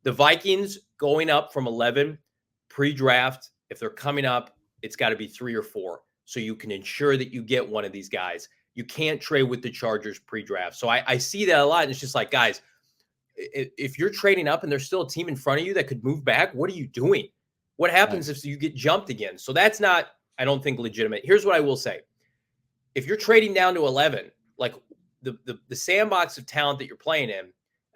The Vikings going up from 11 pre-draft, if they're coming up, it's got to be 3 or 4 so you can ensure that you get one of these guys. You can't trade with the Chargers pre-draft. So I see that a lot. And it's just like, guys, if you're trading up and there's still a team in front of you that could move back, what are you doing? What happens if you get jumped again? So that's not, I don't think, legitimate. Here's what I will say. If you're trading down to 11, like the sandbox of talent that you're playing in,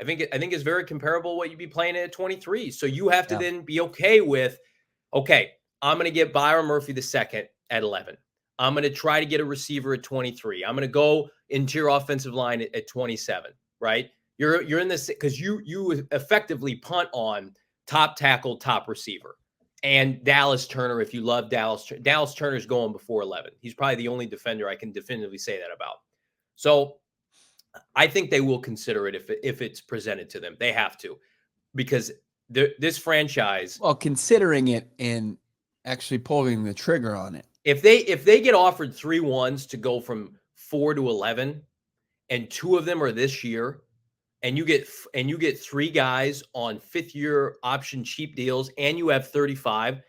I think is very comparable to what you'd be playing at 23. So you have to then be okay with, okay, I'm going to get Byron Murphy the second at 11. I'm going to try to get a receiver at 23. I'm going to go interior offensive line at 27, right? You're in this because you effectively punt on top tackle, top receiver. And Dallas Turner, if you love Dallas Turner's going before 11. He's probably the only defender I can definitively say that about. So I think they will consider it if it's presented to them. They have to, because this franchise. Well, considering it and actually pulling the trigger on it. If they get offered 3 ones to go from 4 to 11, and 2 of them are this year, and you get 3 guys on 5th-year option cheap deals, and you have 35,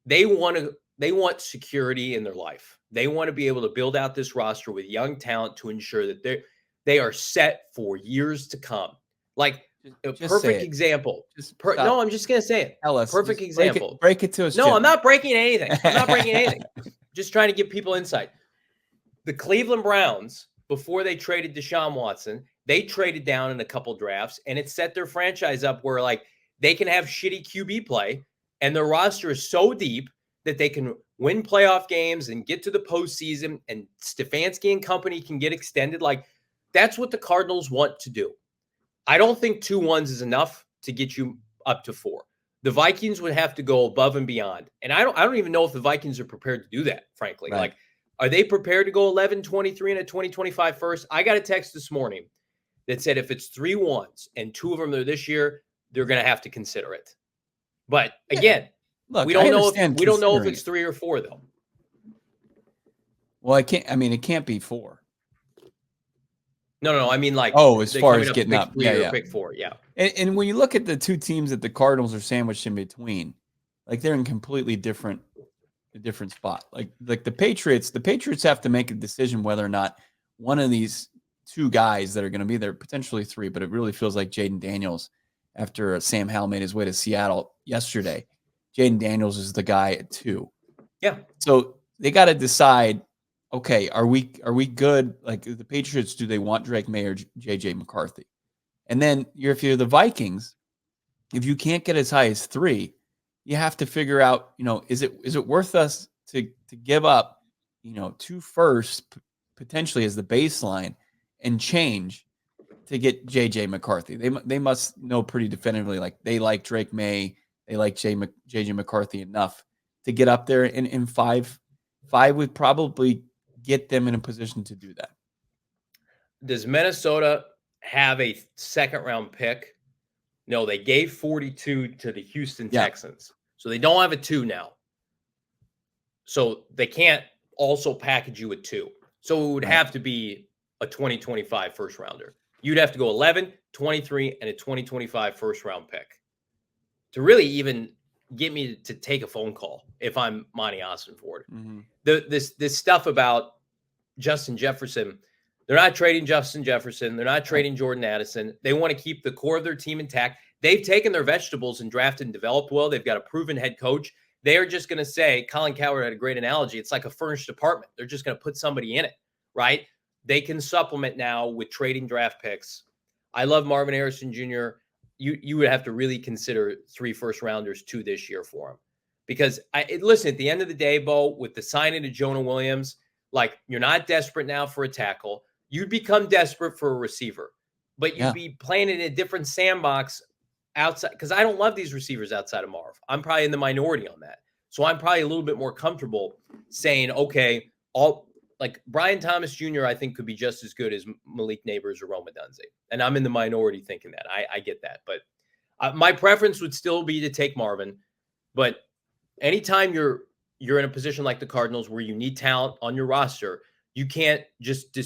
they want security in their life. They want to be able to build out this roster with young talent to ensure that they are set for years to come. Like a perfect example. No, I'm just going to say it. Tell us. Perfect example. Break it to us. No, Jim. I'm not breaking anything. Just trying to give people insight. The Cleveland Browns, before they traded Deshaun Watson, they traded down in a couple drafts, and it set their franchise up where like they can have shitty QB play, and their roster is so deep that they can win playoff games and get to the postseason, and Stefanski and company can get extended. Like, that's what the Cardinals want to do. I don't think 2 ones is enough to get you up to 4. The Vikings would have to go above and beyond. And I don't even know if the Vikings are prepared to do that, frankly. Right. Like, are they prepared to go 11, 23, and a 2025 first? I got a text this morning that said if it's 3 ones and 2 of them are this year, they're going to have to consider it. But again, look, we don't know if it's 3 or 4 though. Well, it can't be 4. No. I mean, like, as far as getting up, pick 4, yeah. And when you look at the 2 teams that the Cardinals are sandwiched in between, like they're in completely different spot. Like the Patriots have to make a decision whether or not one of these 2 guys that are going to be there, potentially 3, but it really feels like Jaden Daniels after Sam Howell made his way to Seattle yesterday. Jaden Daniels is the guy at 2. Yeah. So they got to decide. Okay, are we good? Like the Patriots, do they want Drake May or JJ McCarthy? And then if you're the Vikings, if you can't get as high as 3, you have to figure out, is it worth us to give up, 2 firsts potentially as the baseline and change to get JJ McCarthy? They must know pretty definitively, like they like Drake May, they like JJ McCarthy enough to get up there, and 5 would probably get them in a position to do that. Does Minnesota have a 2nd-round pick? No, they gave 42 to the Houston Texans. So they don't have a 2 now. So they can't also package you a 2. So it would have to be a 2025 first-rounder. You'd have to go 11, 23, and a 2025 first-round pick to really even get me to take a phone call if I'm Monty Ossenford. Mm-hmm. This stuff about Justin Jefferson, they're not trading Justin Jefferson. They're not trading Jordan Addison. They want to keep the core of their team intact. They've taken their vegetables and drafted and developed well. They've got a proven head coach. They are just going to say, Colin Cowherd had a great analogy. It's like a furnished apartment. They're just going to put somebody in it, right? They can supplement now with trading draft picks. I love Marvin Harrison Jr. You would have to really consider 3 first-rounders 2 this year for him. Because, listen, at the end of the day, Bo, with the signing of Jonah Williams, like, you're not desperate now for a tackle. You'd become desperate for a receiver. But you'd be playing in a different sandbox outside. Because I don't love these receivers outside of Marv. I'm probably in the minority on that. So I'm probably a little bit more comfortable saying, okay, like Brian Thomas Jr., I think could be just as good as Malik Neighbors or Roma Dunze. And I'm in the minority thinking that. I get that. But my preference would still be to take Marvin. But anytime you're in a position like the Cardinals where you need talent on your roster, you can't just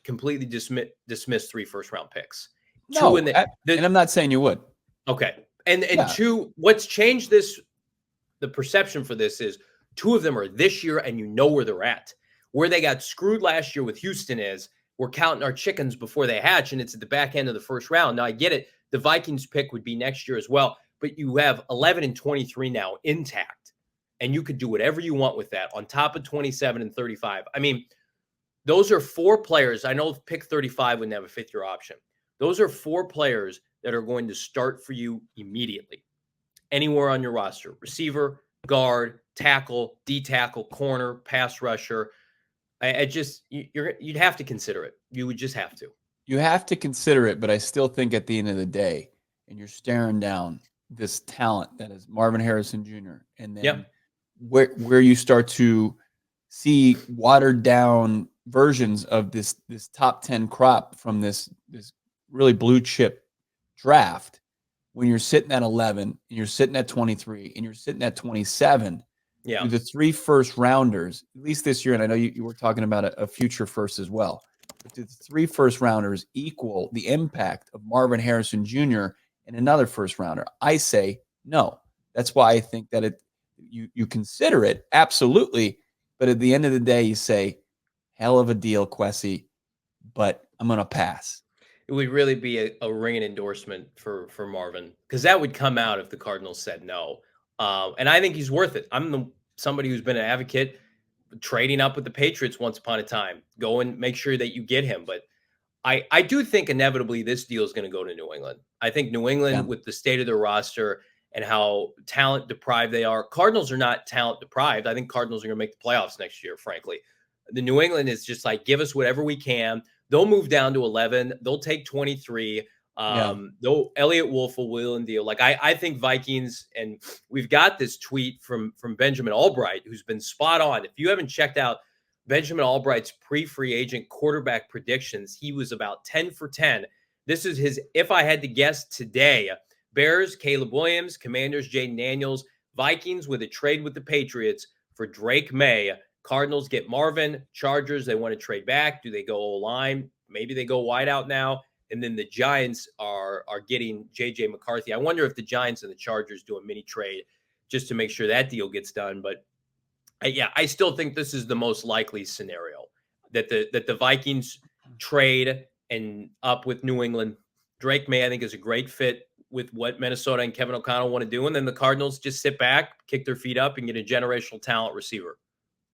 completely dismiss 3 first-round picks. No, and I'm not saying you would. Okay. And Yeah. two, what's changed this, the perception for this is two of them are this year and you know where they're at. Where they got screwed last year with Houston is we're counting our chickens before they hatch and it's at the back end of the first round. Now I get it. The Vikings pick would be next year as well, but you have 11 and 23 now intact and you could do whatever you want with that on top of 27 and 35. I mean, those are four players. I know pick 35 wouldn't have a fifth year option. Those are four players that are going to start for you immediately anywhere on your roster: receiver, guard, tackle, D tackle, corner, pass rusher. I just you'd have to consider it. You would just have to. You have to consider it, but I still think at the end of the day, and you're staring down this talent that is Marvin Harrison Jr. and then Yep. where you start to see watered down versions of this top 10 crop from this really blue chip draft, when you're sitting at 11 and you're sitting at 23 and you're sitting at 27, Yeah. the 3 first rounders, at least this year, and I know you were talking about a future first as well, but the 3 first rounders equal the impact of Marvin Harrison Jr. and another first rounder? I say no. That's why I think that you consider it, absolutely, but at the end of the day, you say, hell of a deal, Quessy, but I'm going to pass. It would really be a ringing endorsement for Marvin, because that would come out if the Cardinals said no. And I think he's worth it. I'm somebody who's been an advocate trading up with the Patriots once upon a time. Go and make sure that you get him. But I do think inevitably this deal is going to go to New England. I think New England, with the state of their roster and how talent deprived they are, Cardinals are not talent deprived. I think Cardinals are going to make the playoffs next year, frankly. The New England is just like, give us whatever we can. They'll move down to 11. They'll take 23. Though Elliott Wolf will and deal. Like I think Vikings, and we've got this tweet from Benjamin Albright, who's been spot on. If you haven't checked out Benjamin Albright's pre-free agent quarterback predictions, he was about 10 for 10. This is his, if I had to guess today: Bears, Caleb Williams; Commanders, Jaden Daniels; Vikings with a trade with the Patriots for Drake May; Cardinals get Marvin; Chargers, they want to trade back. Do they go O-line? Maybe they go wide out now. And then the Giants are getting JJ McCarthy. I wonder if the Giants and the Chargers do a mini trade just to make sure that deal gets done. But I still think this is the most likely scenario, that the Vikings trade and up with New England. Drake May, I think, is a great fit with what Minnesota and Kevin O'Connell want to do. And then the Cardinals just sit back, kick their feet up, and get a generational talent receiver.